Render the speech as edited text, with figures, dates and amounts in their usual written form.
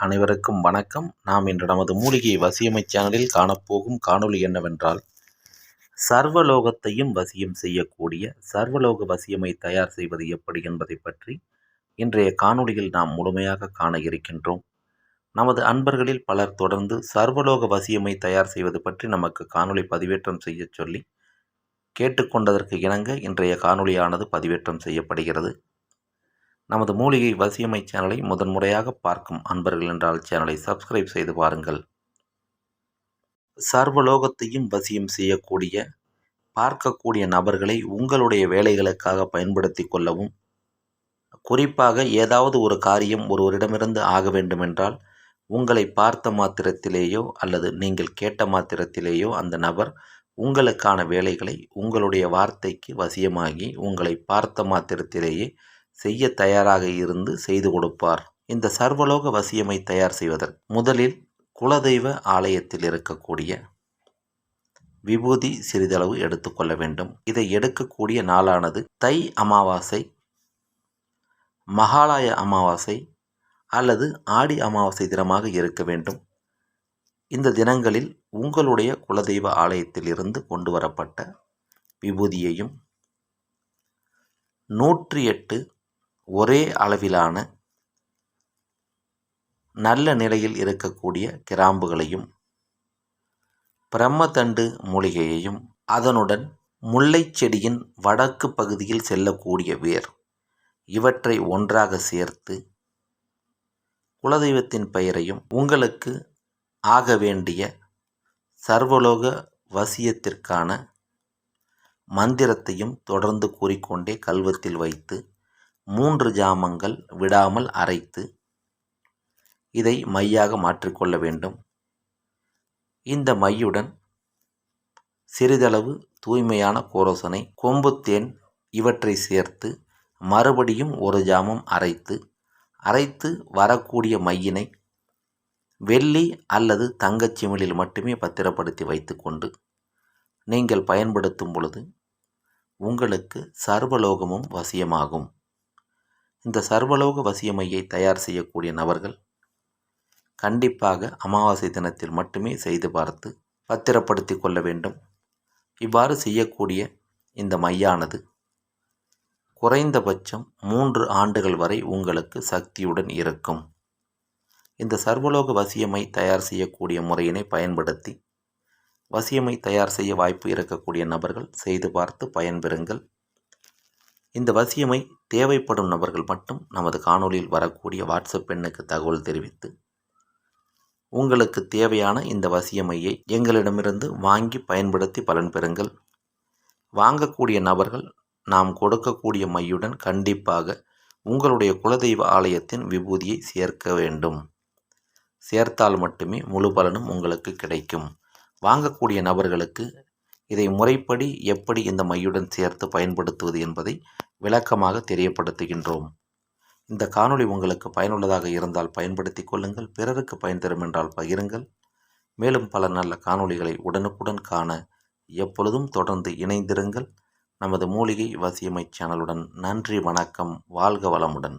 அனைவருக்கும் வணக்கம். நாம் இன்று நமது மூலிகை வசியமை சேனலில் காணப்போகும் காணொளி என்னவென்றால், சர்வலோகத்தையும் வசியம் செய்யக்கூடிய சர்வலோக வசியமை தயார் செய்வது எப்படி என்பதை பற்றி இன்றைய காணொளியில் நாம் முழுமையாக காண இருக்கின்றோம். நமது அன்பர்களில் பலர் தொடர்ந்து சர்வலோக வசியமை தயார் செய்வது பற்றி நமக்கு காணொளி பதிவேற்றம் செய்ய சொல்லி கேட்டுக்கொண்டதற்கு இணங்க இன்றைய காணொளியானது பதிவேற்றம் செய்யப்படுகிறது. நமது மூலிகை வசியமை சேனலை முதன்முறையாக பார்க்கும் அன்பர்கள் என்றால் சேனலை சப்ஸ்கிரைப் செய்து பாருங்கள். சர்வலோகத்தையும் வசியம் செய்யக்கூடிய பார்க்கக்கூடிய நபர்களை உங்களுடைய வேலைகளுக்காக பயன்படுத்தி கொள்ளவும், குறிப்பாக ஏதாவது ஒரு காரியம் ஒருவரிடமிருந்து ஆக வேண்டுமென்றால் உங்களை பார்த்த மாத்திரத்திலேயோ அல்லது நீங்கள் கேட்ட மாத்திரத்திலேயோ அந்த நபர் உங்களுக்கான வேலைகளை உங்களுடைய வார்த்தைக்கு வசியமாகி உங்களை பார்த்த மாத்திரத்திலேயே செய்ய தயாராக இருந்து செய்து கொடுப்பார். இந்த சர்வலோக வசியமை தயார் செய்வதற்கு முதலில் குலதெய்வ ஆலயத்தில் இருக்கக்கூடிய விபூதி சிறிதளவு எடுத்துக்கொள்ள வேண்டும். இதை எடுக்கக்கூடிய நாளானது தை அமாவாசை, மகாலய அமாவாசை அல்லது ஆடி அமாவாசை தினமாக இருக்க வேண்டும். இந்த தினங்களில் உங்களுடைய குலதெய்வ ஆலயத்தில் இருந்து கொண்டு வரப்பட்ட விபூதியையும் 108 ஒரே அளவிலான நல்ல நிலையில் இருக்கக்கூடிய கிராம்புகளையும், பிரம்மதண்டு மூலிகையையும், அதனுடன் முல்லை செடியின் வடக்கு பகுதியில் செல்லக்கூடிய வேர், இவற்றை ஒன்றாக சேர்த்து குலதெய்வத்தின் பெயரையும் உங்களுக்கு ஆக வேண்டிய சர்வலோக வசியத்திற்கான மந்திரத்தையும் தொடர்ந்து கூறிக்கொண்டே கல்வத்தில் வைத்து 3 ஜாமங்கள் விடாமல் அரைத்து இதை மையாக மாற்றிக்கொள்ள வேண்டும். இந்த மையுடன் சிறிதளவு தூய்மையான கோரோசனை, கொம்புத்தேன் இவற்றை சேர்த்து மறுபடியும் 1 ஜாமம் அரைத்து வரக்கூடிய மையினை வெள்ளி அல்லது தங்கச்சிமிழில் மட்டுமே பத்திரப்படுத்தி வைத்துக்கொண்டு நீங்கள் பயன்படுத்தும் பொழுது உங்களுக்கு சர்வலோகமும் வசியமாகும். இந்த சர்வலோக வசியமையை தயார் செய்யக்கூடிய நபர்கள் கண்டிப்பாக அமாவாசை தினத்தில் மட்டுமே செய்து பார்த்து பத்திரப்படுத்தி கொள்ள வேண்டும். இவ்வாறு செய்யக்கூடிய இந்த மையானது குறைந்தபட்சம் 3 ஆண்டுகள் வரை உங்களுக்கு சக்தியுடன் இருக்கும். இந்த சர்வலோக வசியமை தயார் செய்யக்கூடிய முறையினை பயன்படுத்தி வசியமை தயார் செய்ய வாய்ப்பு இருக்கக்கூடிய நபர்கள் செய்து பார்த்து பயன்பெறுங்கள். இந்த வசியமை தேவைப்படும் நபர்கள் மட்டும் நமது காணொளியில் வரக்கூடிய வாட்ஸ்அப் எண்ணுக்கு தகவல் தெரிவித்து உங்களுக்கு தேவையான இந்த வசியமையை எங்களிடமிருந்து வாங்கி பயன்படுத்தி பலன் பெறுங்கள். வாங்கக்கூடிய நபர்கள் நாம் கொடுக்கக்கூடிய மையுடன் கண்டிப்பாக உங்களுடைய குலதெய்வ ஆலயத்தின் விபூதியை சேர்க்க வேண்டும். சேர்த்தால் மட்டுமே முழு பலனும் உங்களுக்கு கிடைக்கும். வாங்கக்கூடிய நபர்களுக்கு இதை முறைப்படி எப்படி இந்த மையுடன் சேர்த்து பயன்படுத்துவது என்பதை விளக்கமாக தெரியப்படுத்துகின்றோம். இந்த காணொளி உங்களுக்கு பயனுள்ளதாக இருந்தால் பயன்படுத்தி கொள்ளுங்கள். பிறருக்கு பயன் தரும் என்றால் பகிருங்கள். மேலும் பல நல்ல காணொளிகளை உடனுக்குடன் காண எப்பொழுதும் தொடர்ந்து இணைந்திருங்கள். நமது மூலிகை வசியமை சேனலுடன். நன்றி, வணக்கம், வாழ்க வளமுடன்.